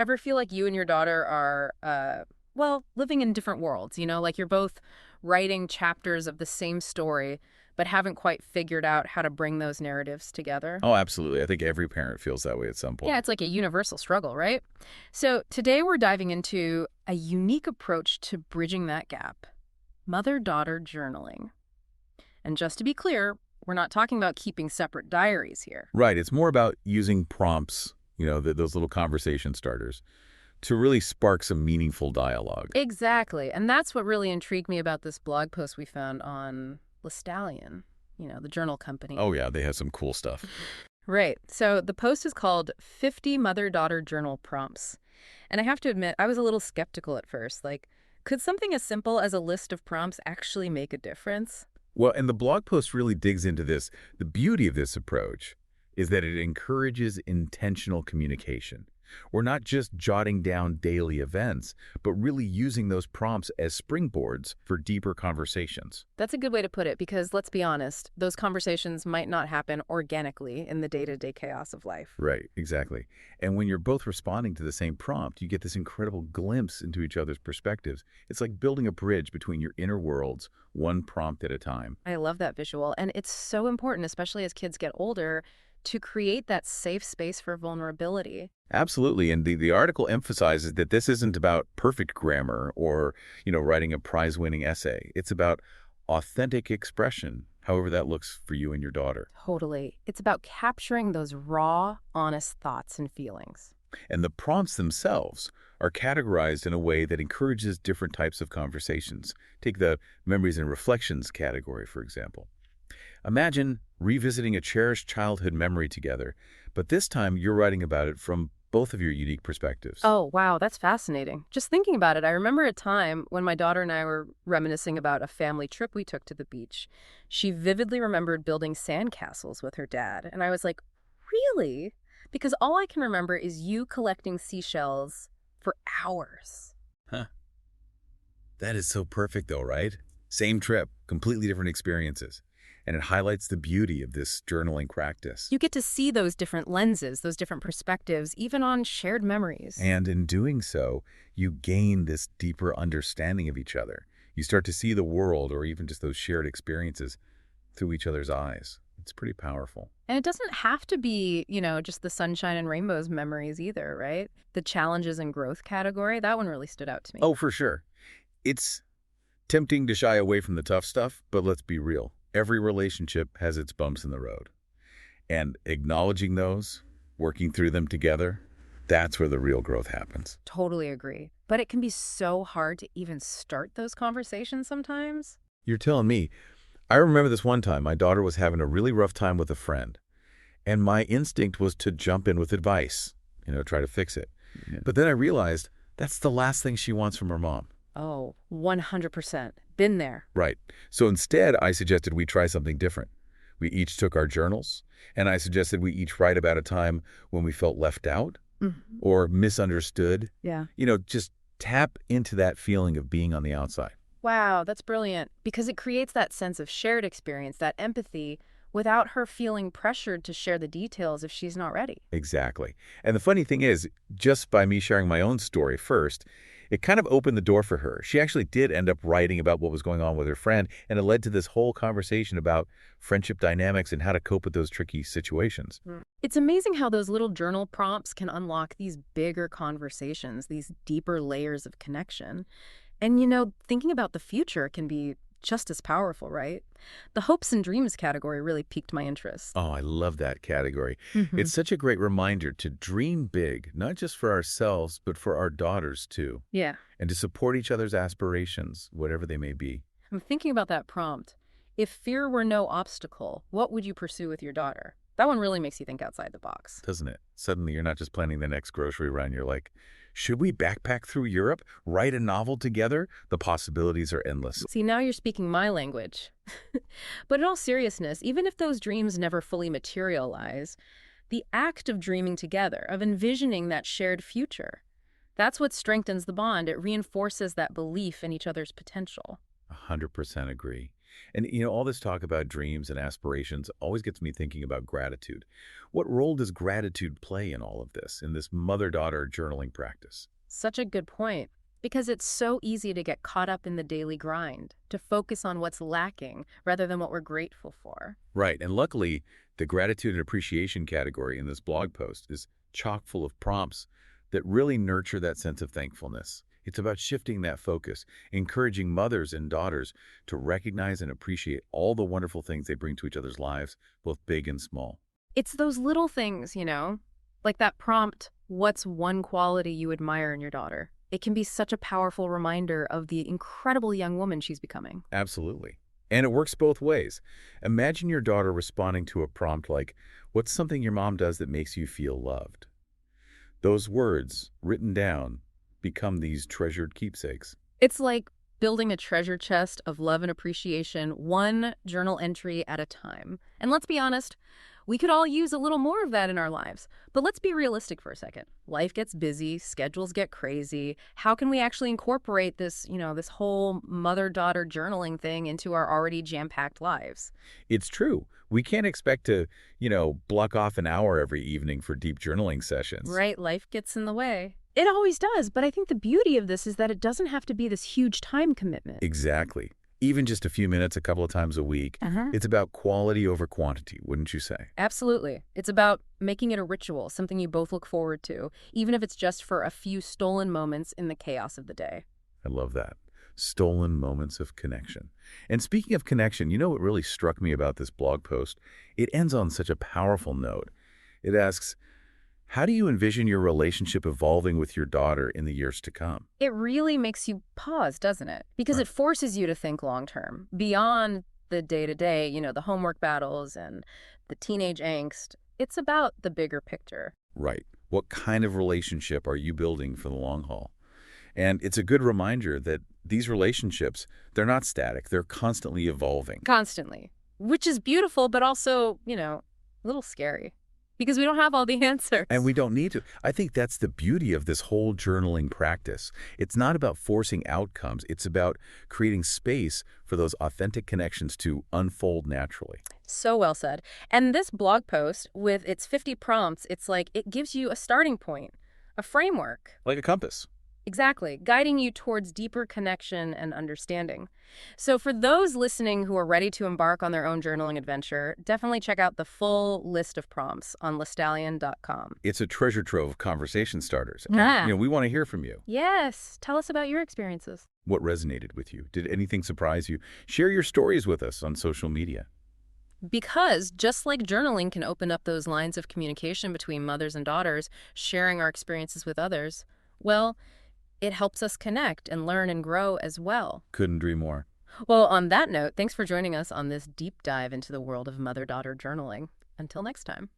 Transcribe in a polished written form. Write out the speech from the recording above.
Ever feel like you and your daughter are, well, living in different worlds, like you're both writing chapters of the same story, but haven't quite figured out how to bring those narratives together? Oh, absolutely. I think every parent feels that way at some Yeah, point. it's like a universal struggle, right? So today we're diving into a unique approach to bridging that gap, mother-daughter journaling. And just to be clear, we're not talking about keeping separate diaries here. Right. It's more about using prompts, those little conversation starters, to really spark some meaningful dialogue. Exactly. And that's what really intrigued me about this blog post we found on Lestallion, the journal company. Oh, yeah, they have some cool stuff. Right. So the post is called 50 Mother-Daughter Journal Prompts. And I have to admit, I was a little skeptical at first. Like, could something as simple as a list of prompts actually make a difference? Well, and the blog post really digs into this. The beauty of this approach is that it encourages intentional communication. We're not just jotting down daily events, but really using those prompts as springboards for deeper conversations. That's a good way to put it because let's be honest, those conversations might not happen organically in the day-to-day chaos of life. Right, exactly. And when you're both responding to the same prompt, you get this incredible glimpse into each other's perspectives. It's like building a bridge between your inner worlds, one prompt at a time. I love that visual. And it's so important, especially as kids get older, to create that safe space for vulnerability. Absolutely. And the article emphasizes that this isn't about perfect grammar or, writing a prize-winning essay. It's about authentic expression, however that looks for you and your daughter. Totally. It's about capturing those raw, honest thoughts and feelings. And the prompts themselves are categorized in a way that encourages different types of conversations. Take the memories and reflections category, for example. Imagine revisiting a cherished childhood memory together, but this time you're writing about it from both of your unique perspectives. Oh, wow, that's fascinating. Just thinking about it, I remember a time when my daughter and I were reminiscing about a family trip we took to the beach. She vividly remembered building sandcastles with her dad, and I was like, really? Because all I can remember is you collecting seashells for hours. Huh. That is so perfect though, right? Same trip, completely different experiences. And it highlights the beauty of this journaling practice. You get to see those different lenses, those different perspectives, even on shared memories. And in doing so, you gain this deeper understanding of each other. You start to see the world, or even just those shared experiences, through each other's eyes. It's pretty powerful. And it doesn't have to be, just the sunshine and rainbows memories either, right? The challenges and growth category, that one really stood out to me. Oh, for sure. It's tempting to shy away from the tough stuff, but let's be real. Every relationship has its bumps in the road. And acknowledging those, working through them together, that's where the real growth happens. Totally agree. But it can be so hard to even start those conversations sometimes. You're telling me. I remember this one time, my daughter was having a really rough time with a friend, and my instinct was to jump in with advice, try to fix it. Yeah. But then I realized that's the last thing she wants from her mom. Oh, 100%. Been there. Right. So instead, I suggested we try something different. We each took our journals, and I suggested we each write about a time when we felt left out or misunderstood. Yeah. Just tap into that feeling of being on the outside. Wow, that's brilliant. Because it creates that sense of shared experience, that empathy, without her feeling pressured to share the details if she's not ready. Exactly. And the funny thing is, just by me sharing my own story first, it kind of opened the door for her. She actually did end up writing about what was going on with her friend, and it led to this whole conversation about friendship dynamics and how to cope with those tricky situations. It's amazing how those little journal prompts can unlock these bigger conversations, these deeper layers of connection. And, thinking about the future can be just as powerful, right? The hopes and dreams category really piqued my interest. Oh, I love that category. It's such a great reminder to dream big, not just for ourselves, but for our daughters too. Yeah. And to support each other's aspirations, whatever they may be. I'm thinking about that prompt. If fear were no obstacle, what would you pursue with your daughter? That one really makes you think outside the box. Doesn't it? Suddenly you're not just planning the next grocery run. You're like, should we backpack through Europe, write a novel together? The possibilities are endless. See, now you're speaking my language. But in all seriousness, even if those dreams never fully materialize, the act of dreaming together, of envisioning that shared future, that's what strengthens the bond. It reinforces that belief in each other's potential. 100% agree. And, all this talk about dreams and aspirations always gets me thinking about gratitude. What role does gratitude play in all of this, in this mother-daughter journaling practice? Such a good point. Because it's so easy to get caught up in the daily grind, to focus on what's lacking rather than what we're grateful for. Right, and luckily, the gratitude and appreciation category in this blog post is chock full of prompts that really nurture that sense of thankfulness. It's about shifting that focus, encouraging mothers and daughters to recognize and appreciate all the wonderful things they bring to each other's lives, both big and small. It's those little things, like that prompt, what's one quality you admire in your daughter? It can be such a powerful reminder of the incredible young woman she's becoming. Absolutely. And it works both ways. Imagine your daughter responding to a prompt like, what's something your mom does that makes you feel loved? Those words, written down, become these treasured keepsakes. It's like building a treasure chest of love and appreciation, one journal entry at a time. And let's be honest, we could all use a little more of that in our lives. But let's be realistic for a second. Life gets busy, schedules get crazy. How can we actually incorporate this, this whole mother-daughter journaling thing into our already jam-packed lives? It's true. We can't expect to, block off an hour every evening for deep journaling sessions. Right, life gets in the way. It always does, but I think the beauty of this is that it doesn't have to be this huge time commitment. Exactly. Even just a few minutes a couple of times a week, it's about quality over quantity, wouldn't you say? Absolutely. It's about making it a ritual, something you both look forward to, even if it's just for a few stolen moments in the chaos of the day. I love that. Stolen moments of connection. And speaking of connection, what really struck me about this blog post? It ends on such a powerful note. It asks, how do you envision your relationship evolving with your daughter in the years to come? It really makes you pause, doesn't it? Because Right. it forces you to think long term, beyond the day-to-day, the homework battles and the teenage angst. It's about the bigger picture. Right. What kind of relationship are you building for the long haul? And it's a good reminder that these relationships, they're not static. They're constantly evolving. Constantly. Which is beautiful, but also, a little scary. Because we don't have all the answers. And we don't need to. I think that's the beauty of this whole journaling practice. It's not about forcing outcomes. It's about creating space for those authentic connections to unfold naturally. So well said. And this blog post, with its 50 prompts, it's like it gives you a starting point, a framework. Like a compass. Exactly, guiding you towards deeper connection and understanding. So for those listening who are ready to embark on their own journaling adventure, definitely check out the full list of prompts on lestallion.com. It's a treasure trove of conversation starters. Ah. We want to hear from you. Yes, tell us about your experiences. What resonated with you? Did anything surprise you? Share your stories with us on social media. Because just like journaling can open up those lines of communication between mothers and daughters, sharing our experiences with others, well, it helps us connect and learn and grow as well. Couldn't agree more. Well, on that note, thanks for joining us on this deep dive into the world of mother-daughter journaling. Until next time.